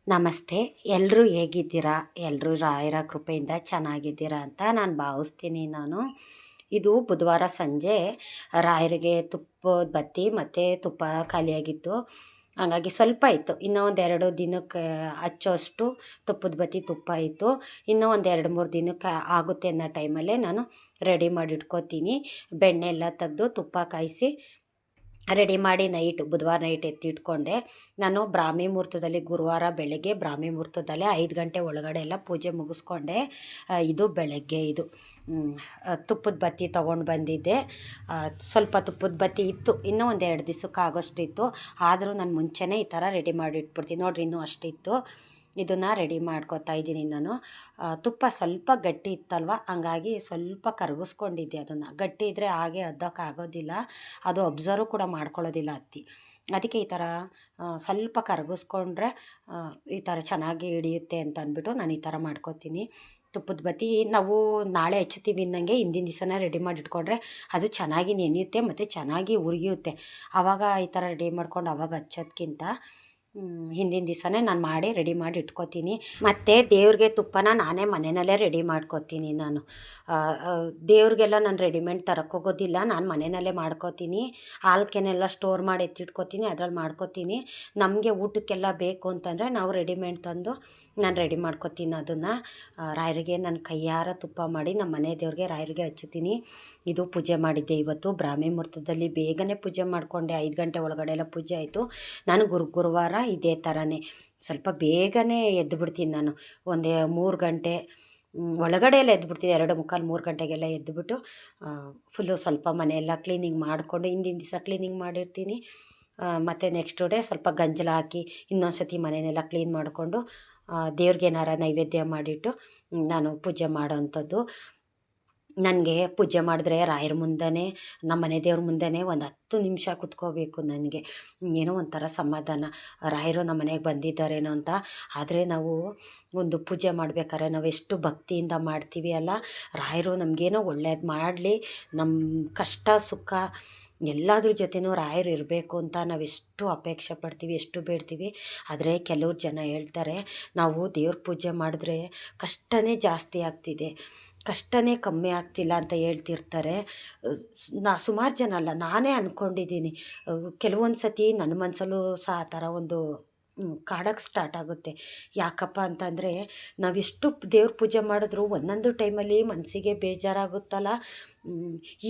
ನಮಸ್ತೆ. ಎಲ್ಲರೂ ಹೇಗಿದ್ದೀರಾ? ಎಲ್ಲರೂ ರಾಯರ ಕೃಪೆಯಿಂದ ಚೆನ್ನಾಗಿದ್ದೀರಾ ಅಂತ ನಾನು ಭಾವಿಸ್ತೀನಿ. ಇದು ಬುಧವಾರ ಸಂಜೆ ರಾಯರಿಗೆ ತುಪ್ಪದ ಬತ್ತಿ ಮತ್ತು ತುಪ್ಪ ಖಾಲಿಯಾಗಿತ್ತು. ಹಾಗಾಗಿ ಸ್ವಲ್ಪ ಇತ್ತು, ಇನ್ನೂ ಒಂದು 2 ದಿನಕ್ಕೆ ಹಚ್ಚೋಷ್ಟು ತುಪ್ಪದ ಬತ್ತಿ ತುಪ್ಪ ಇತ್ತು. ಇನ್ನೂ ಒಂದು 2-3 ದಿನಕ್ಕೆ ಆಗುತ್ತೆ ಅನ್ನೋ ಟೈಮಲ್ಲೇ ನಾನು ರೆಡಿ ಮಾಡಿ ಇಟ್ಕೋತೀನಿ. ಬೆಣ್ಣೆ ಎಲ್ಲ ತೆಗೆದು ತುಪ್ಪ ಕಾಯಿಸಿ ರೆಡಿ ಮಾಡಿ ಬುಧವಾರ ನೈಟ್ ಎತ್ತಿಟ್ಕೊಂಡೆ. ನಾನು ಬ್ರಾಹ್ಮಿ ಮುಹೂರ್ತದಲ್ಲಿ ಗುರುವಾರ ಬೆಳಗ್ಗೆ ಬ್ರಾಹ್ಮಿ ಮುಹೂರ್ತದಲ್ಲೇ 5 ಗಂಟೆ ಒಳಗಡೆ ಎಲ್ಲ ಪೂಜೆ ಮುಗಿಸ್ಕೊಂಡೆ. ಇದು ಬೆಳಗ್ಗೆ ತುಪ್ಪದ ಬತ್ತಿ ತೊಗೊಂಡು ಬಂದಿದ್ದೆ. ಸ್ವಲ್ಪ ತುಪ್ಪದ ಬತ್ತಿ ಇತ್ತು, ಇನ್ನೂ ಒಂದು 2 ದಿವಸಕ್ಕೆ ಆಗೋಷ್ಟಿತ್ತು. ಆದರೂ ನಾನು ಮುಂಚೆನೇ ಈ ಥರ ರೆಡಿ ಮಾಡಿ ಇಟ್ಬಿಡ್ತೀನಿ. ನೋಡಿರಿ, ಇನ್ನೂ ಅಷ್ಟಿತ್ತು. ಇದನ್ನು ರೆಡಿ ಮಾಡ್ಕೊತಾ ಇದ್ದೀನಿ ನಾನು. ತುಪ್ಪ ಸ್ವಲ್ಪ ಗಟ್ಟಿ ಇತ್ತಲ್ವ, ಹಂಗಾಗಿ ಸ್ವಲ್ಪ ಕರಗಿಸ್ಕೊಂಡಿದ್ದೆ. ಅದನ್ನು ಗಟ್ಟಿ ಇದ್ದರೆ ಹಾಗೆ ಅದ್ದೋಕ್ಕಾಗೋದಿಲ್ಲ, ಅದು ಅಬ್ಸರ್ವ್ ಕೂಡ ಮಾಡ್ಕೊಳ್ಳೋದಿಲ್ಲ ಅತ್ತಿ. ಅದಕ್ಕೆ ಈ ಥರ ಸ್ವಲ್ಪ ಕರಗಿಸ್ಕೊಂಡ್ರೆ ಈ ಥರ ಚೆನ್ನಾಗಿ ಹಿಡಿಯುತ್ತೆ ಅಂತ ಅಂದ್ಬಿಟ್ಟು ನಾನು ಈ ಥರ ಮಾಡ್ಕೊತೀನಿ. ತುಪ್ಪದ ಬತ್ತಿ ನಾವು ನಾಳೆ ಹಚ್ತೀವಿ ಅನ್ನಂಗೆ ಹಿಂದಿನ ದಿವಸನೇ ರೆಡಿ ಮಾಡಿ ಇಟ್ಕೊಂಡ್ರೆ ಅದು ಚೆನ್ನಾಗಿ ನೆನೆಯುತ್ತೆ ಮತ್ತು ಚೆನ್ನಾಗಿ ಉರಿಯುತ್ತೆ. ಆವಾಗ ಈ ಥರ ರೆಡಿ ಮಾಡ್ಕೊಂಡು ಆವಾಗ ಹಚ್ಚೋದ್ಕಿಂತ ಹಿಂದಿನ ದಿವಸನೇ ನಾನು ಮಾಡಿ ರೆಡಿ ಮಾಡಿ ಇಟ್ಕೋತೀನಿ. ಮತ್ತು ದೇವ್ರಿಗೆ ತುಪ್ಪನ ನಾನೇ ಮನೆಯಲ್ಲೇ ರೆಡಿ ಮಾಡ್ಕೋತೀನಿ. ನಾನು ದೇವ್ರಿಗೆಲ್ಲ ನಾನು ರೆಡಿಮೇಡ್ ತರೋಕ್ಕೋಗೋದಿಲ್ಲ, ನಾನು ಮನೆಯಲ್ಲೇ ಮಾಡ್ಕೋತೀನಿ. ಹಾಲ್ಕೆನೆಲ್ಲ ಸ್ಟೋರ್ ಮಾಡಿ ಎತ್ತಿಟ್ಕೋತೀನಿ, ಅದ್ರಲ್ಲಿ ಮಾಡ್ಕೋತೀನಿ. ನಮಗೆ ಊಟಕ್ಕೆಲ್ಲ ಬೇಕು ಅಂತಂದರೆ ನಾವು ರೆಡಿಮೇಡ್ ತಂದು ನಾನು ರೆಡಿ ಮಾಡ್ಕೋತೀನಿ. ಅದನ್ನು ರಾಯರಿಗೆ ನಾನು ಕೈಯಾರ ತುಪ್ಪ ಮಾಡಿ ನಮ್ಮ ಮನೆ ದೇವ್ರಿಗೆ ರಾಯರಿಗೆ ಹಚ್ಚುತ್ತೀನಿ. ಇದು ಪೂಜೆ ಮಾಡಿದ್ದೆ ಇವತ್ತು ಬ್ರಾಹ್ಮಿ ಮುಹೂರ್ತದಲ್ಲಿ. ಬೇಗನೆ ಪೂಜೆ ಮಾಡಿಕೊಂಡೆ, 5 ಗಂಟೆ ಒಳಗಡೆ ಎಲ್ಲ ಪೂಜೆ ಆಯಿತು. ನಾನು ಗುರುವಾರ ಇದೇ ಥರನೇ ಸ್ವಲ್ಪ ಬೇಗನೆ ಎದ್ದುಬಿಡ್ತೀನಿ. ನಾನು ಒಂದು 3 ಗಂಟೆ ಒಳಗಡೆ ಎಲ್ಲ ಎದ್ದುಬಿಡ್ತೀನಿ. 2:45-3 ಗಂಟೆಗೆಲ್ಲ ಎದ್ದುಬಿಟ್ಟು ಫುಲ್ಲು ಸ್ವಲ್ಪ ಮನೆಯೆಲ್ಲ ಕ್ಲೀನಿಂಗ್ ಮಾಡಿಕೊಂಡು ಹಿಂದಿನ ದಿವಸ ಕ್ಲೀನಿಂಗ್ ಮಾಡಿರ್ತೀನಿ. ಮತ್ತು ನೆಕ್ಸ್ಟ್ ಡೇ ಸ್ವಲ್ಪ ಗಂಜಲ ಹಾಕಿ ಇನ್ನೊಂದು ಸತಿ ಮನೆಯೆಲ್ಲ ಕ್ಲೀನ್ ಮಾಡಿಕೊಂಡು ದೇವ್ರಿಗೆ ಏನಾರ ನೈವೇದ್ಯ ಮಾಡಿಟ್ಟು ನಾನು ಪೂಜೆ ಮಾಡೋವಂಥದ್ದು. ನನಗೆ ಪೂಜೆ ಮಾಡಿದ್ರೆ ರಾಯರ ಮುಂದೆನೇ, ನಮ್ಮ ಮನೆ ದೇವ್ರ ಮುಂದೆನೇ ಒಂದು 10 ನಿಮಿಷ ಕೂತ್ಕೋಬೇಕು. ನನಗೆ ಏನೋ ಒಂಥರ ಸಮಾಧಾನ, ರಾಯರು ನಮ್ಮ ಮನೆಗೆ ಬಂದಿದ್ದಾರೇನೋ ಅಂತ. ಆದರೆ ನಾವು ಒಂದು ಪೂಜೆ ಮಾಡ್ಬೇಕಾದ್ರೆ ನಾವು ಎಷ್ಟು ಭಕ್ತಿಯಿಂದ ಮಾಡ್ತೀವಿ ಅಲ್ಲ, ರಾಯರು ನಮಗೇನೋ ಒಳ್ಳೇದು ಮಾಡಲಿ, ನಮ್ಮ ಕಷ್ಟ ಸುಖ ಎಲ್ಲದ್ರ ಜೊತೆನೂ ರಾಯರು ಇರಬೇಕು ಅಂತ ನಾವೆಷ್ಟು ಅಪೇಕ್ಷೆ ಪಡ್ತೀವಿ, ಎಷ್ಟು ಬೇಡ್ತೀವಿ. ಆದರೆ ಕೆಲವ್ರು ಜನ ಹೇಳ್ತಾರೆ, ನಾವು ದೇವ್ರ ಪೂಜೆ ಮಾಡಿದ್ರೆ ಕಷ್ಟನೇ ಜಾಸ್ತಿ ಆಗ್ತಿದೆ, ಕಷ್ಟನೇ ಕಮ್ಮಿ ಆಗ್ತಿಲ್ಲ ಅಂತ ಹೇಳ್ತಿರ್ತಾರೆ. ಸುಮಾರು ಜನ ಅಲ್ಲ, ನಾನೇ ಅಂದ್ಕೊಂಡಿದ್ದೀನಿ. ಕೆಲವೊಂದು ಸತಿ ನನ್ನ ಮನಸ್ಸಲ್ಲೂ ಸಹ ಆ ಥರ ಒಂದು ಕಾಡೋಕ್ಕೆ ಸ್ಟಾರ್ಟ್ ಆಗುತ್ತೆ. ಯಾಕಪ್ಪ ಅಂತಂದರೆ, ನಾವೆಷ್ಟು ದೇವ್ರ ಪೂಜೆ ಮಾಡಿದ್ರು ಒಂದೊಂದು ಟೈಮಲ್ಲಿ ಮನಸ್ಸಿಗೆ ಬೇಜಾರಾಗುತ್ತಲ್ಲ.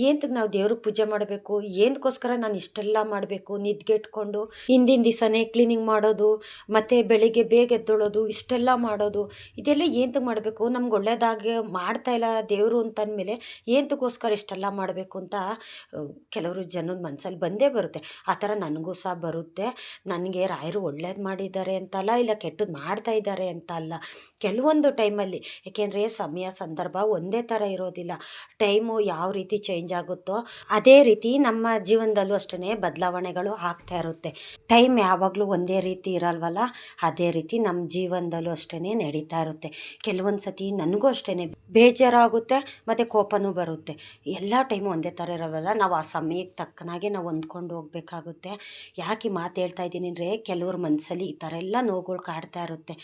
ಏನಕ್ಕೆ ನಾವು ದೇವ್ರಿಗೆ ಪೂಜೆ ಮಾಡಬೇಕು, ಏನಕ್ಕೋಸ್ಕರ ನಾನು ಇಷ್ಟೆಲ್ಲ ಮಾಡಬೇಕು, ನಿದ್ಗೆಟ್ಕೊಂಡು ಹಿಂದಿನ ದಿವಸನೇ ಕ್ಲೀನಿಂಗ್ ಮಾಡೋದು ಮತ್ತು ಬೆಳಿಗ್ಗೆ ಬೇಗ ಎದ್ದೇಳೋದು, ಇಷ್ಟೆಲ್ಲ ಮಾಡೋದು, ಇದೆಲ್ಲ ಏನಕ್ಕೆ ಮಾಡಬೇಕು, ನಮ್ಗೆ ಒಳ್ಳೇದಾಗಿ ಮಾಡ್ತಾಯಿಲ್ಲ ದೇವರು ಅಂತಂದಮೇಲೆ ಏನಕ್ಕೋಸ್ಕರ ಇಷ್ಟೆಲ್ಲ ಮಾಡಬೇಕು ಅಂತ ಕೆಲವರು ಜನದ ಮನಸ್ಸಲ್ಲಿ ಬಂದೇ ಬರುತ್ತೆ. ಆ ಥರ ನನಗೂ ಸಹ ಬರುತ್ತೆ. ನನಗೆ ರಾಯರು ಒಳ್ಳೇದು ಮಾಡಿದ್ದಾರೆ ಅಂತಲ್ಲ, ಇಲ್ಲ ಕೆಟ್ಟದ್ದು ಮಾಡ್ತಾಯಿದ್ದಾರೆ ಅಂತ ಅಲ್ಲ. ಕೆಲವೊಂದು ಟೈಮಲ್ಲಿ, ಏಕೆಂದರೆ ಸಮಯ ಸಂದರ್ಭ ಒಂದೇ ಥರ ಇರೋದಿಲ್ಲ. ಟೈಮು ಯಾವ ರೀತಿ ಚೇಂಜ್ ಆಗುತ್ತೋ ಅದೇ ರೀತಿ ನಮ್ಮ ಜೀವನದಲ್ಲೂ ಅಷ್ಟೇ ಬದಲಾವಣೆಗಳು ಆಗ್ತಾ ಇರುತ್ತೆ. ಟೈಮ್ ಯಾವಾಗಲೂ ಒಂದೇ ರೀತಿ ಇರಲ್ವಲ್ಲ, ಅದೇ ರೀತಿ ನಮ್ಮ ಜೀವನದಲ್ಲೂ ಅಷ್ಟೇ ನಡೀತಾ ಇರುತ್ತೆ. ಕೆಲವೊಂದು ಸತಿ ನನಗೂ ಅಷ್ಟೇ ಬೇಜಾರಾಗುತ್ತೆ ಮತ್ತು ಕೋಪನೂ ಬರುತ್ತೆ. ಎಲ್ಲ ಟೈಮು ಒಂದೇ ಥರ ಇರೋವಲ್ಲ, ನಾವು ಆ ಸಮಯಕ್ಕೆ ತಕ್ಕನಾಗೆ ನಾವು ಹೊಂದ್ಕೊಂಡು ಹೋಗಬೇಕಾಗುತ್ತೆ. ಯಾಕೆ ಮಾತು ಹೇಳ್ತಾ ಇದ್ದೀನಿ ಅಂದರೆ, ಕೆಲವ್ರ ಮನಸ್ಸಲ್ಲಿ ಈ ಥರ ಎಲ್ಲ ನೋವುಗಳು ಕಾಡ್ತಾ ಇರುತ್ತೆ.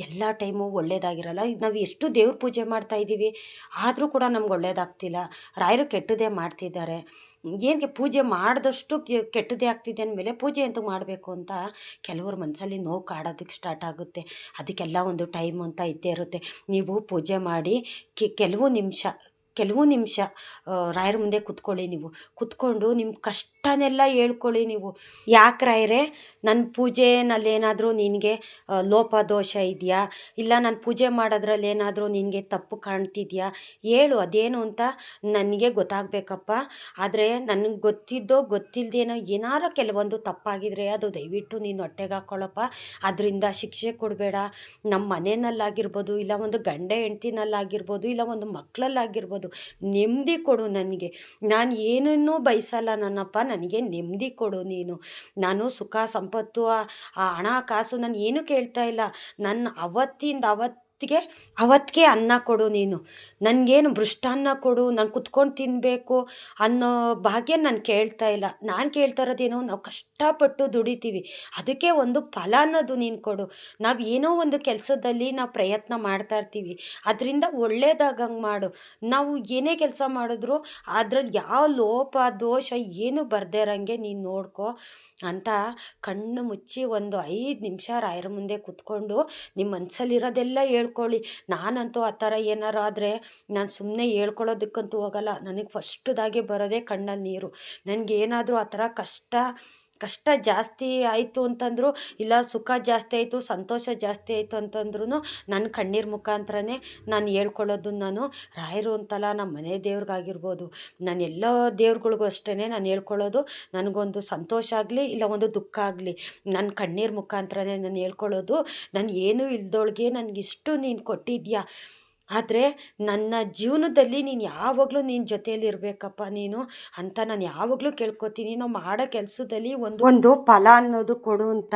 ಎಲ್ಲ ಟೈಮು ಒಳ್ಳೇದಾಗಿರಲ್ಲ. ನಾವು ಎಷ್ಟು ದೇವ್ರ ಪೂಜೆ ಮಾಡ್ತಾಯಿದ್ದೀವಿ, ಆದರೂ ಕೂಡ ನಮ್ಗೆ ಒಳ್ಳೇದಾಗ್ತಿಲ್ಲ. ರಾಯರು ಕೆಟ್ಟದೇ ಮಾಡ್ತಿದ್ದಾರೆ, ಏನಕ್ಕೆ ಪೂಜೆ ಮಾಡಿದಷ್ಟು ಕೆಟ್ಟದೇ ಆಗ್ತಿದೆ ಅಂದಮೇಲೆ ಪೂಜೆ ಅಂತೂ ಮಾಡಬೇಕು ಅಂತ ಕೆಲವ್ರ ಮನಸ್ಸಲ್ಲಿ ನೋವು ಕಾಡೋದಕ್ಕೆ ಸ್ಟಾರ್ಟ್ ಆಗುತ್ತೆ. ಅದಕ್ಕೆಲ್ಲ ಒಂದು ಟೈಮ್ ಅಂತ ಇದ್ದೇ ಇರುತ್ತೆ. ನೀವು ಪೂಜೆ ಮಾಡಿ ಕೆಲವು ನಿಮಿಷ ರಾಯರ ಮುಂದೆ ಕೂತ್ಕೊಳ್ಳಿ. ನೀವು ಕೂತ್ಕೊಂಡು ನಿಮ್ಮ ಕಷ್ಟನೆಲ್ಲ ಹೇಳ್ಕೊಳ್ಳಿ. ನೀವು, ಯಾಕೆ ರಾಯರೇ, ನನ್ನ ಪೂಜೆನಲ್ಲೇನಾದರೂ ನಿನಗೆ ಲೋಪದೋಷ ಇದೆಯಾ, ಇಲ್ಲ ನಾನು ಪೂಜೆ ಮಾಡೋದ್ರಲ್ಲಿ ಏನಾದರೂ ನಿನಗೆ ತಪ್ಪು ಕಾಣ್ತಿದೆಯಾ ಹೇಳು, ಅದೇನು ಅಂತ ನನಗೆ ಗೊತ್ತಾಗಬೇಕಪ್ಪ. ಆದರೆ ನನಗೆ ಗೊತ್ತಿದ್ದೋ ಗೊತ್ತಿಲ್ಲದೇನೋ ಏನಾರು ಕೆಲವೊಂದು ತಪ್ಪಾಗಿದ್ರೆ ಅದು ದಯವಿಟ್ಟು ನೀನು ಹೊಟ್ಟೆಗೆ ಹಾಕ್ಕೊಳ್ಳಪ್ಪ. ಅದರಿಂದ ಶಿಕ್ಷೆ ಕೊಡಬೇಡ. ನಮ್ಮ ಮನೆಯಲ್ಲಾಗಿರ್ಬೋದು, ಇಲ್ಲ ಒಂದು ಗಂಡ ಹೆಂಡ್ತಿನಲ್ಲಾಗಿರ್ಬೋದು, ಇಲ್ಲ ಒಂದು ಮಕ್ಕಳಲ್ಲಾಗಿರ್ಬೋದು, ನೆಮ್ಮದಿ ಕೊಡು ನನಗೆ. ನಾನು ಏನನ್ನೂ ಬಯಸಲ್ಲ ನನ್ನಪ್ಪ, ನನಗೆ ನೆಮ್ಮದಿ ಕೊಡು ನೀನು. ನಾನು ಸುಖ ಸಂಪತ್ತು, ಆ ಹಣ ಕಾಸು ನಾನು ಏನೂ ಕೇಳ್ತಾ ಇಲ್ಲ. ನನ್ನ ಅವತ್ತಿಂದ ಅವತ್ತಿಗೆ ಅನ್ನ ಕೊಡು ನೀನು, ನನಗೇನು ಮೃಷ್ಟಾನ್ನ ಕೊಡು, ನಾನು ಕುತ್ಕೊಂಡು ತಿನ್ನಬೇಕು ಅನ್ನೋ ಭಾಗ್ಯ ನಾನು ಕೇಳ್ತಾ ಇಲ್ಲ. ನಾನು ಕೇಳ್ತಾ ಇರೋದೇನು, ನಾವು ಕಷ್ಟಪಟ್ಟು ದುಡಿತೀವಿ, ಅದಕ್ಕೆ ಒಂದು ಫಲ ಅನ್ನೋದು ನೀನು ಕೊಡು. ನಾವು ಏನೋ ಒಂದು ಕೆಲಸದಲ್ಲಿ ನಾವು ಪ್ರಯತ್ನ ಮಾಡ್ತಾ ಇರ್ತೀವಿ, ಅದರಿಂದ ಒಳ್ಳೇದಾಗಂಗೆ ಮಾಡು. ನಾವು ಏನೇ ಕೆಲಸ ಮಾಡಿದ್ರು ಅದ್ರಲ್ಲಿ ಯಾವ ಲೋಪ ದೋಷ ಏನು ಬರ್ದೇ ಇರೋಂಗೆ ನೀನು ನೋಡ್ಕೊ ಅಂತ ಕಣ್ಣು ಮುಚ್ಚಿ ಒಂದು 5 ನಿಮಿಷ ರಾಯರ ಮುಂದೆ ಕೂತ್ಕೊಂಡು ನಿಮ್ಮ ಮನಸ್ಸಲ್ಲಿರೋದೆಲ್ಲ ಹೇಳ್ಕೊಳ್ಳಿ. ನಾನಂತೂ ಆ ಥರ ಏನಾರು ಆದರೆ ನಾನು ಸುಮ್ಮನೆ ಹೇಳ್ಕೊಳ್ಳೋದಕ್ಕಂತೂ ಹೋಗಲ್ಲ. ನನಗೆ ಫಸ್ಟ್ದಾಗೆ ಬರೋದೇ ಕಣ್ಣಲ್ಲಿ ನೀರು. ನನಗೇನಾದರೂ ಆ ಥರ ಕಷ್ಟ ಜಾಸ್ತಿ ಆಯಿತು ಅಂತಂದರೂ, ಇಲ್ಲ ಸುಖ ಜಾಸ್ತಿ ಆಯಿತು, ಸಂತೋಷ ಜಾಸ್ತಿ ಆಯಿತು ಅಂತಂದ್ರೂ ನನ್ನ ಕಣ್ಣೀರು ಮುಖಾಂತರನೇ ನಾನು ಹೇಳ್ಕೊಳ್ಳೋದು. ನಾನು ರಾಯರು ಅಂತಲ್ಲ, ನಮ್ಮ ಮನೆ ದೇವ್ರಿಗಾಗಿರ್ಬೋದು, ನಾನು ಎಲ್ಲ ದೇವ್ರುಗಳಿಗೂ ಅಷ್ಟೇ ನಾನು ಹೇಳ್ಕೊಳ್ಳೋದು. ನನಗೊಂದು ಸಂತೋಷ ಆಗಲಿ ಇಲ್ಲ ಒಂದು ದುಃಖ ಆಗಲಿ, ನನ್ನ ಕಣ್ಣೀರು ಮುಖಾಂತರನೇ ನಾನು ಹೇಳ್ಕೊಳ್ಳೋದು. ನಾನು ಏನೂ ಇಲ್ದೋಳಿಗೆ ನನಗಿಷ್ಟು ನೀನು ಕೊಟ್ಟಿದ್ಯಾ, ಆದರೆ ನನ್ನ ಜೀವನದಲ್ಲಿ ನೀನು ಯಾವಾಗಲೂ ನಿನ್ನ ಜೊತೆಯಲ್ಲಿರಬೇಕಪ್ಪ ನೀನು ಅಂತ ನಾನು ಯಾವಾಗಲೂ ಕೇಳ್ಕೊತೀನಿ. ನಾವು ಮಾಡೋ ಕೆಲಸದಲ್ಲಿ ಒಂದು ಫಲ ಅನ್ನೋದು ಕೊಡು ಅಂತ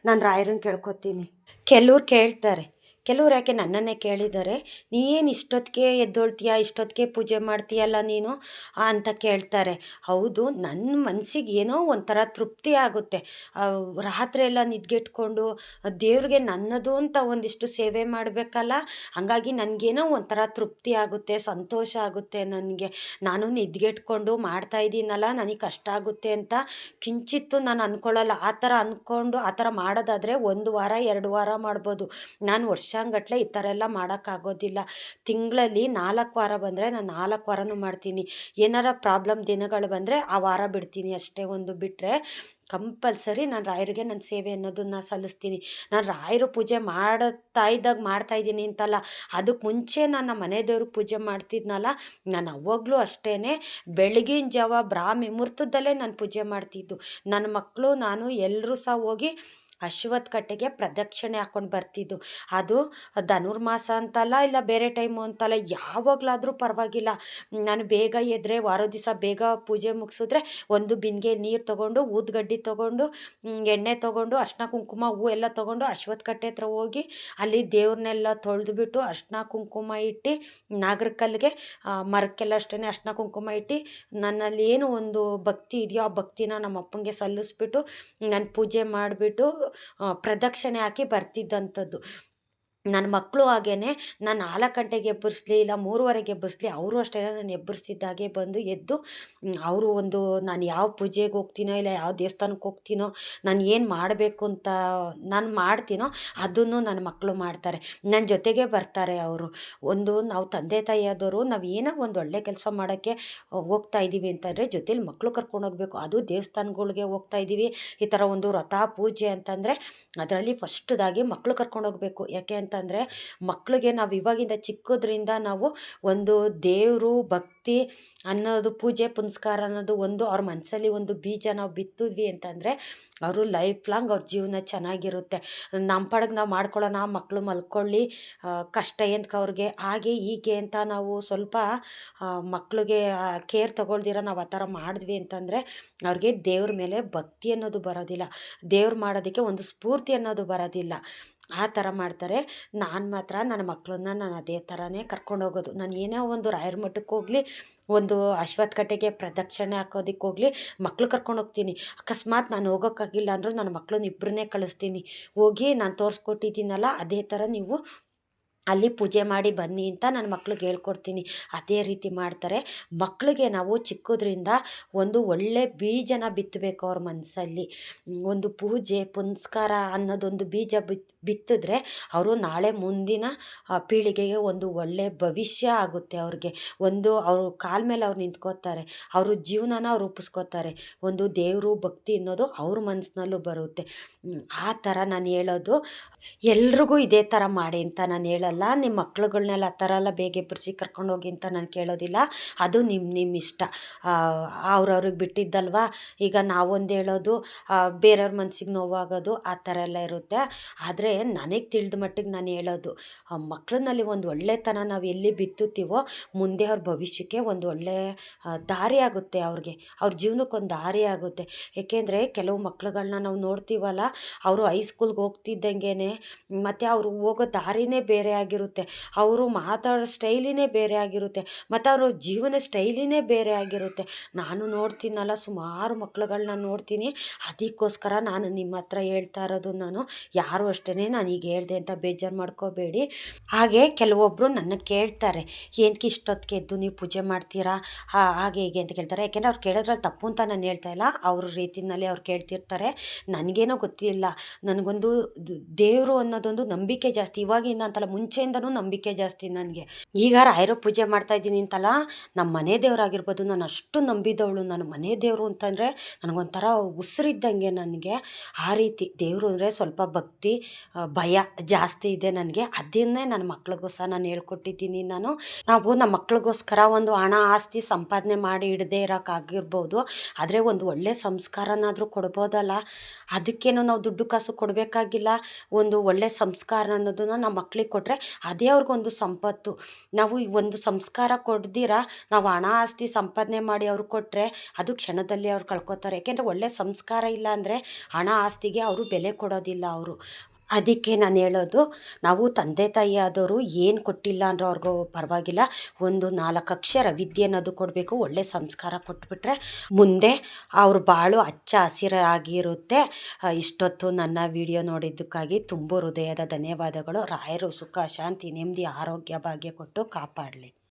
ನಾನು ರಾಯರನ್ನ ಕೇಳ್ಕೊತೀನಿ. ಕೆಲವ್ರು ಕೇಳ್ತಾರೆ, ಕೆಲವ್ರು ಯಾಕೆ ನನ್ನನ್ನೇ ಕೇಳಿದ್ದಾರೆ, ನೀನು ಇಷ್ಟೊತ್ತಿಗೆ ಎದ್ದೊಳ್ತೀಯ, ಇಷ್ಟೊತ್ತಿಗೆ ಪೂಜೆ ಮಾಡ್ತೀಯಲ್ಲ ನೀನು ಅಂತ ಕೇಳ್ತಾರೆ. ಹೌದು, ನನ್ನ ಮನಸ್ಸಿಗೆ ಏನೋ ಒಂಥರ ತೃಪ್ತಿ ಆಗುತ್ತೆ. ರಾತ್ರಿ ಎಲ್ಲ ನಿದ್ಗೆಟ್ಕೊಂಡು ದೇವ್ರಿಗೆ ನನ್ನದು ಅಂತ ಒಂದಿಷ್ಟು ಸೇವೆ ಮಾಡಬೇಕಲ್ಲ, ಹಾಗಾಗಿ ನನಗೇನೋ ಒಂಥರ ತೃಪ್ತಿ ಆಗುತ್ತೆ, ಸಂತೋಷ ಆಗುತ್ತೆ ನನಗೆ. ನಾನು ನಿದ್ಗೆಟ್ಕೊಂಡು ಮಾಡ್ತಾಯಿದ್ದೀನಲ್ಲ, ನನಗೆ ಕಷ್ಟ ಆಗುತ್ತೆ ಅಂತ ಕಿಂಚಿತ್ತು ನಾನು ಅಂದ್ಕೊಳ್ಳಲ್ಲ. ಆ ಥರ ಅಂದ್ಕೊಂಡು ಆ ಥರ ಮಾಡೋದಾದರೆ 1 ವಾರ 2 ವಾರ ಮಾಡ್ಬೋದು. ನಾನು ವರ್ಷಾನುಗಟ್ಲೆ ಈ ಥರ ಎಲ್ಲ ಮಾಡೋಕ್ಕಾಗೋದಿಲ್ಲ. ತಿಂಗಳಲ್ಲಿ 4 ವಾರ ಬಂದರೆ ನಾನು 4 ವಾರನೂ ಮಾಡ್ತೀನಿ. ಏನಾರ ಪ್ರಾಬ್ಲಮ್ ದಿನಗಳು ಬಂದರೆ ಆ ವಾರ ಬಿಡ್ತೀನಿ ಅಷ್ಟೇ. ಒಂದು ಬಿಟ್ಟರೆ ಕಂಪಲ್ಸರಿ ನಾನು ರಾಯರಿಗೆ ನನ್ನ ಸೇವೆ ಅನ್ನೋದನ್ನು ಸಲ್ಲಿಸ್ತೀನಿ. ನಾನು ರಾಯರು ಪೂಜೆ ಮಾಡ್ತಾಯಿದ್ದೀನಿ ಅಂತಲ್ಲ, ಅದಕ್ಕೆ ಮುಂಚೆ ನಾನು ನಮ್ಮ ಮನೆ ದೇವ್ರಿಗೆ ಪೂಜೆ ಮಾಡ್ತಿದ್ನಲ್ಲ, ನಾನು ಅವಾಗಲೂ ಅಷ್ಟೇ ಬೆಳಗಿನ ಜಾವ ಬ್ರಾಹ್ಮಿ ಮುಹೂರ್ತದಲ್ಲೇ ನಾನು ಪೂಜೆ ಮಾಡ್ತಿದ್ದು. ನನ್ನ ಮಕ್ಕಳು ನಾನು ಎಲ್ಲರೂ ಸಹ ಹೋಗಿ ಅಶ್ವತ್ಥ ಕಟ್ಟೆಗೆ ಪ್ರದಕ್ಷಿಣೆ ಹಾಕ್ಕೊಂಡು ಬರ್ತಿದ್ದು. ಅದು ಧನುರ್ಮಾಸ ಅಂತಲ್ಲ, ಇಲ್ಲ ಬೇರೆ ಟೈಮು ಅಂತಲ್ಲ, ಯಾವಾಗಲಾದರೂ ಪರವಾಗಿಲ್ಲ. ನಾನು ಬೇಗ ಎದ್ದರೆ ವಾರ ದಿವಸ ಬೇಗ ಪೂಜೆ ಮುಗಿಸಿದ್ರೆ ಒಂದು ಬಿಂದಿಗೆ ನೀರು ತೊಗೊಂಡು, ಊದ್ಗಡ್ಡಿ ತೊಗೊಂಡು, ಎಣ್ಣೆ ತೊಗೊಂಡು, ಅರ್ಶಿನ ಕುಂಕುಮ ಹೂವು ಎಲ್ಲ ತೊಗೊಂಡು ಅಶ್ವತ್ಥ ಕಟ್ಟೆ ಹತ್ರ ಹೋಗಿ ಅಲ್ಲಿ ದೇವ್ರನ್ನೆಲ್ಲ ತೊಳೆದುಬಿಟ್ಟು ಅರ್ಶಿನ ಕುಂಕುಮ ಇಟ್ಟು, ನಾಗರಕಲ್ಲಿಗೆ ಮರಕ್ಕೆಲ್ಲ ಅಷ್ಟೇ ಅರ್ಶಿನ ಕುಂಕುಮ ಇಟ್ಟು, ನನ್ನಲ್ಲಿ ಏನು ಒಂದು ಭಕ್ತಿ ಇದೆಯೋ ಆ ಭಕ್ತಿನ ನಮ್ಮ ಅಪ್ಪಂಗೆ ಸಲ್ಲಿಸ್ಬಿಟ್ಟು ನಾನು ಪೂಜೆ ಮಾಡಿಬಿಟ್ಟು ಪ್ರದಕ್ಷಿಣೆ ಹಾಕಿ ಬರ್ತಿದ್ದಂಥದ್ದು. ನನ್ನ ಮಕ್ಕಳು ಹಾಗೇ ನಾನು 4 ಗಂಟೆಗೆ ಎಬ್ಬರಿಸ್ಲಿ ಇಲ್ಲ 3:15ಗೆ ಎಬ್ಬರಿಸ್ಲಿ, ಅವರು ಅಷ್ಟೇ ನಾನು ಎಬ್ಬರಿಸ್ತಿದ್ದಾಗೆ ಬಂದು ಎದ್ದು ಅವರು ಒಂದು ನಾನು ಯಾವ ಪೂಜೆಗೆ ಹೋಗ್ತೀನೋ ಇಲ್ಲ ಯಾವ ದೇವಸ್ಥಾನಕ್ಕೆ ಹೋಗ್ತೀನೋ, ನಾನು ಏನು ಮಾಡಬೇಕು ಅಂತ ನಾನು ಮಾಡ್ತೀನೋ ಅದನ್ನು ನನ್ನ ಮಕ್ಕಳು ಮಾಡ್ತಾರೆ, ನನ್ನ ಜೊತೆಗೆ ಬರ್ತಾರೆ ಅವರು. ನಾವು ತಂದೆ ತಾಯಿ ಆದವರು ನಾವು ಏನೋ ಒಂದು ಒಳ್ಳೆ ಕೆಲಸ ಮಾಡೋಕ್ಕೆ ಹೋಗ್ತಾ ಇದ್ದೀವಿ ಅಂತಂದರೆ ಜೊತೇಲಿ ಮಕ್ಕಳು ಕರ್ಕೊಂಡು ಹೋಗಬೇಕು. ಅದು ದೇವಸ್ಥಾನಗಳಿಗೆ ಹೋಗ್ತಾ ಇದ್ದೀವಿ, ಈ ಥರ ಒಂದು ವ್ರತ ಪೂಜೆ ಅಂತಂದರೆ ಅದರಲ್ಲಿ ಫಸ್ಟ್ದಾಗಿ ಮಕ್ಕಳು ಕರ್ಕೊಂಡು ಹೋಗಬೇಕು. ಯಾಕೆ ಅಂತಂದರೆ ಮಕ್ಕಳಿಗೆ ನಾವು ಇವಾಗಿಂದ ಚಿಕ್ಕದ್ರಿಂದ ನಾವು ಒಂದು ದೇವರು ಭಕ್ತಿ ಅನ್ನೋದು, ಪೂಜೆ ಪುನಸ್ಕಾರ ಅನ್ನೋದು ಒಂದು ಅವ್ರ ಮನಸ್ಸಲ್ಲಿ ಒಂದು ಬೀಜ ನಾವು ಬಿತ್ತಿದ್ವಿ ಅಂತಂದರೆ ಅವರು ಲೈಫ್ ಲಾಂಗ್ ಅವ್ರ ಜೀವನ ಚೆನ್ನಾಗಿರುತ್ತೆ. ನಮ್ಮ ಪಾಡಿಗೆ ನಾವು ಮಾಡ್ಕೊಳ್ಳೋಣ, ಮಕ್ಕಳು ಮಲ್ಕೊಳ್ಳಿ, ಕಷ್ಟ ಏನಕ್ಕೆ ಅವ್ರಿಗೆ ಹಾಗೆ ಹೀಗೆ ಅಂತ ನಾವು ಸ್ವಲ್ಪ ಮಕ್ಕಳಿಗೆ ಕೇರ್ ತೊಗೊಳ್ದಿರ ನಾವು ಆ ಥರ ಮಾಡಿದ್ವಿ ಅಂತಂದರೆ ಅವ್ರಿಗೆ ದೇವ್ರ ಮೇಲೆ ಭಕ್ತಿ ಅನ್ನೋದು ಬರೋದಿಲ್ಲ, ದೇವ್ರು ಮಾಡೋದಕ್ಕೆ ಒಂದು ಸ್ಫೂರ್ತಿ ಅನ್ನೋದು ಬರೋದಿಲ್ಲ. ಆ ಥರ ಮಾಡ್ತಾರೆ. ನಾನು ಮಾತ್ರ ನನ್ನ ಮಕ್ಕಳನ್ನ ನಾನು ಅದೇ ಥರನೇ ಕರ್ಕೊಂಡೋಗೋದು. ನಾನು ಏನೋ ಒಂದು ರಾಯರ ಮಠಕ್ಕೆ ಹೋಗಲಿ, ಒಂದು ಅಶ್ವತ್ಥ ಕಟ್ಟೆಗೆ ಪ್ರದಕ್ಷಿಣೆ ಹಾಕೋದಕ್ಕೆ ಹೋಗಲಿ, ಮಕ್ಕಳು ಕರ್ಕೊಂಡೋಗ್ತೀನಿ. ಅಕಸ್ಮಾತ್ ನಾನು ಹೋಗೋಕ್ಕಾಗಿಲ್ಲ ಅಂದರೂ ನನ್ನ ಮಕ್ಕಳನ್ನ ಇಬ್ಬರನ್ನೇ ಕಳಿಸ್ತೀನಿ. ಹೋಗಿ ನಾನು ತೋರಿಸ್ಕೊಟ್ಟಿದ್ದೀನಲ್ಲ ಅದೇ ಥರ ನೀವು ಅಲ್ಲಿ ಪೂಜೆ ಮಾಡಿ ಬನ್ನಿ ಅಂತ ನನ್ನ ಮಕ್ಳಿಗೆ ಹೇಳ್ಕೊಡ್ತೀನಿ. ಅದೇ ರೀತಿ ಮಾಡ್ತಾರೆ. ಮಕ್ಕಳಿಗೆ ನಾವು ಚಿಕ್ಕದ್ರಿಂದ ಒಂದು ಒಳ್ಳೆ ಬೀಜನ ಬಿತ್ತಬೇಕು ಅವ್ರ ಮನಸ್ಸಲ್ಲಿ. ಒಂದು ಪೂಜೆ ಪುನಸ್ಕಾರ ಅನ್ನೋದೊಂದು ಬೀಜ ಬಿತ್ತಿದ್ರೆ ಅವರು ನಾಳೆ ಮುಂದಿನ ಪೀಳಿಗೆಗೆ ಒಂದು ಒಳ್ಳೆಯ ಭವಿಷ್ಯ ಆಗುತ್ತೆ ಅವ್ರಿಗೆ. ಅವ್ರ ಕಾಲ ಮೇಲೆ ಅವ್ರು ನಿಂತ್ಕೋತಾರೆ, ಅವ್ರ ಜೀವನನ ಅವ್ರು ರೂಪಿಸ್ಕೋತಾರೆ. ಒಂದು ದೇವರು ಭಕ್ತಿ ಅನ್ನೋದು ಅವ್ರ ಮನಸ್ಸಿನಲ್ಲೂ ಬರುತ್ತೆ. ಆ ಥರ ನಾನು ಹೇಳೋದು. ಎಲ್ರಿಗೂ ಇದೇ ಥರ ಮಾಡಿ ಅಂತ ನಾನು ಹೇಳಲ್ಲ. ನಿಮ್ಮ ಮಕ್ಳುಗಳ್ನೆಲ್ಲ ಆ ಥರ ಎಲ್ಲ ಬೇಗ ಎಬ್ಬರಿಸಿ ಕರ್ಕೊಂಡೋಗಿ ಅಂತ ನಾನು ಕೇಳೋದಿಲ್ಲ. ಅದು ನಿಮ್ಮ ಇಷ್ಟ, ಅವ್ರವ್ರಿಗೆ ಬಿಟ್ಟಿದ್ದಲ್ವ. ಈಗ ನಾವೊಂದು ಹೇಳೋದು, ಬೇರೆಯವ್ರ ಮನ್ಸಿಗೆ ನೋವಾಗೋದು ಆ ಥರ ಎಲ್ಲ ಇರುತ್ತೆ. ಆದರೆ ನನಗೆ ತಿಳಿದ ಮಟ್ಟಿಗೆ ನಾನು ಹೇಳೋದು, ಮಕ್ಕಳಲ್ಲಿ ಒಂದು ಒಳ್ಳೆತನ ನಾವು ಎಲ್ಲಿ ಬಿತ್ತುತ್ತೀವೋ ಮುಂದೆ ಅವ್ರ ಭವಿಷ್ಯಕ್ಕೆ ಒಂದು ಒಳ್ಳೆ ದಾರಿ ಆಗುತ್ತೆ. ಅವ್ರ ಜೀವನಕ್ಕೊಂದು ದಾರಿ ಆಗುತ್ತೆ. ಏಕೆಂದರೆ ಕೆಲವು ಮಕ್ಳುಗಳನ್ನ ನಾವು ನೋಡ್ತೀವಲ್ಲ, ಅವರು ಹೈಸ್ಕೂಲ್ಗೆ ಹೋಗ್ತಿದ್ದಂಗೆ ಮತ್ತು ಅವರು ಹೋಗೋ ದಾರಿನೇ ಬೇರೆ ಆಗಿರುತ್ತೆ, ಅವರು ಮಾತಾಡೋ ಸ್ಟೈಲಿನೇ ಬೇರೆ ಆಗಿರುತ್ತೆ, ಮತ್ತು ಅವ್ರ ಜೀವನ ಸ್ಟೈಲಿನೇ ಬೇರೆ ಆಗಿರುತ್ತೆ. ನಾನು ನೋಡ್ತೀನಲ್ಲ, ಸುಮಾರು ಮಕ್ಳುಗಳ್ನ ನೋಡ್ತೀನಿ. ಅದಕ್ಕೋಸ್ಕರ ನಾನು ನಿಮ್ಮ ಹತ್ರ ಹೇಳ್ತಾ ಇರೋದು. ನಾನು ಯಾರು ಅಷ್ಟೇ ನಾನೀಗ ಹೇಳಿದೆ ಅಂತ ಬೇಜಾರು ಮಾಡ್ಕೋಬೇಡಿ. ಹಾಗೆ ಕೆಲವೊಬ್ಬರು ನನ್ನ ಕೇಳ್ತಾರೆ, ಏನಕ್ಕೆ ಇಷ್ಟೊತ್ತಿಗೆ ಎದ್ದು ನೀವು ಪೂಜೆ ಮಾಡ್ತೀರಾ ಹಾಗೆ ಹೀಗೆ ಅಂತ ಕೇಳ್ತಾರೆ. ಯಾಕೆಂದರೆ ಅವ್ರು ಕೇಳೋದ್ರಲ್ಲಿ ತಪ್ಪು ಅಂತ ನಾನು ಹೇಳ್ತಾ ಇಲ್ಲ, ಅವ್ರ ರೀತಿಯಲ್ಲಿ ಅವ್ರು ಕೇಳ್ತಿರ್ತಾರೆ. ನನಗೇನೋ ಗೊತ್ತಿಲ್ಲ, ನನಗೊಂದು ದೇವರು ಅನ್ನೋದೊಂದು ನಂಬಿಕೆ ಜಾಸ್ತಿ, ಇವಾಗಿಂದ ಅಂತಲ್ಲ, ಮುಂಚೆಯಿಂದನೂ ನಂಬಿಕೆ ಜಾಸ್ತಿ ನನಗೆ. ಈಗ ರಾಯರ ಪೂಜೆ ಮಾಡ್ತಾ ಇದ್ದೀನಿ ಅಂತಲ್ಲ, ನಮ್ಮ ಮನೆ ದೇವರಾಗಿರ್ಬೋದು, ನಾನು ಅಷ್ಟು ನಂಬಿದವಳು. ನಾನು ಮನೆ ದೇವರು ಅಂತಂದರೆ ನನಗೊಂಥರ ಉಸಿರಿದ್ದಂಗೆ ನನಗೆ. ಆ ರೀತಿ ದೇವರು ಅಂದರೆ ಸ್ವಲ್ಪ ಭಕ್ತಿ, ಭಯ ಜಾಸ್ತಿ ಇದೆ ನನಗೆ. ಅದನ್ನೇ ನನ್ನ ಮಕ್ಳಿಗೂ ಸಹ ನಾನು ಹೇಳ್ಕೊಟ್ಟಿದ್ದೀನಿ. ನಾವು ನಮ್ಮ ಮಕ್ಳಿಗೋಸ್ಕರ ಒಂದು ಹಣ ಆಸ್ತಿ ಸಂಪಾದನೆ ಮಾಡಿ ಇಡದೇ ಇರೋಕ್ಕಾಗಿರ್ಬೋದು, ಆದರೆ ಒಂದು ಒಳ್ಳೆ ಸಂಸ್ಕಾರನಾದರೂ ಕೊಡ್ಬೋದಲ್ಲ. ಅದಕ್ಕೇನು ನಾವು ದುಡ್ಡು ಕಾಸು ಕೊಡಬೇಕಾಗಿಲ್ಲ. ಒಂದು ಒಳ್ಳೆ ಸಂಸ್ಕಾರ ಅನ್ನೋದನ್ನು ನಮ್ಮ ಮಕ್ಳಿಗೆ ಕೊಟ್ಟರೆ ಅದೇ ಅವ್ರಿಗೊಂದು ಸಂಪತ್ತು. ನಾವು ಈ ಒಂದು ಸಂಸ್ಕಾರ ಕೊಡ್ದಿರ ನಾವು ಹಣ ಆಸ್ತಿ ಸಂಪಾದನೆ ಮಾಡಿ ಅವ್ರಿಗೆ ಕೊಟ್ಟರೆ ಅದು ಕ್ಷಣದಲ್ಲಿ ಅವ್ರು ಕಳ್ಕೊತಾರೆ. ಯಾಕೆಂದರೆ ಒಳ್ಳೆ ಸಂಸ್ಕಾರ ಇಲ್ಲ ಅಂದರೆ ಹಣ ಆಸ್ತಿಗೆ ಅವರು ಬೆಲೆ ಕೊಡೋದಿಲ್ಲ ಅವರು. ಅದಕ್ಕೆ ನಾನು ಹೇಳೋದು, ನಾವು ತಂದೆ ತಾಯಿ ಆದವರು ಏನು ಕೊಟ್ಟಿಲ್ಲ ಅಂದರೂ ಅವ್ರಿಗೂ ಪರವಾಗಿಲ್ಲ, ಒಂದು 4 ಅಕ್ಷರ ವಿದ್ಯೆ ಅನ್ನೋದು ಕೊಡಬೇಕು. ಒಳ್ಳೆ ಸಂಸ್ಕಾರ ಕೊಟ್ಬಿಟ್ರೆ ಮುಂದೆ ಅವ್ರ ಬಾಳು ಹಚ್ಚ ಹಸಿರಾಗಿರುತ್ತೆ. ಇಷ್ಟೊತ್ತು ನನ್ನ ವಿಡಿಯೋ ನೋಡಿದ್ದಕ್ಕಾಗಿ ತುಂಬ ಹೃದಯದ ಧನ್ಯವಾದಗಳು. ರಾಯರು ಸುಖ ಶಾಂತಿ ನೆಮ್ಮದಿ ಆರೋಗ್ಯ ಭಾಗ್ಯ ಕೊಟ್ಟು ಕಾಪಾಡಲಿ.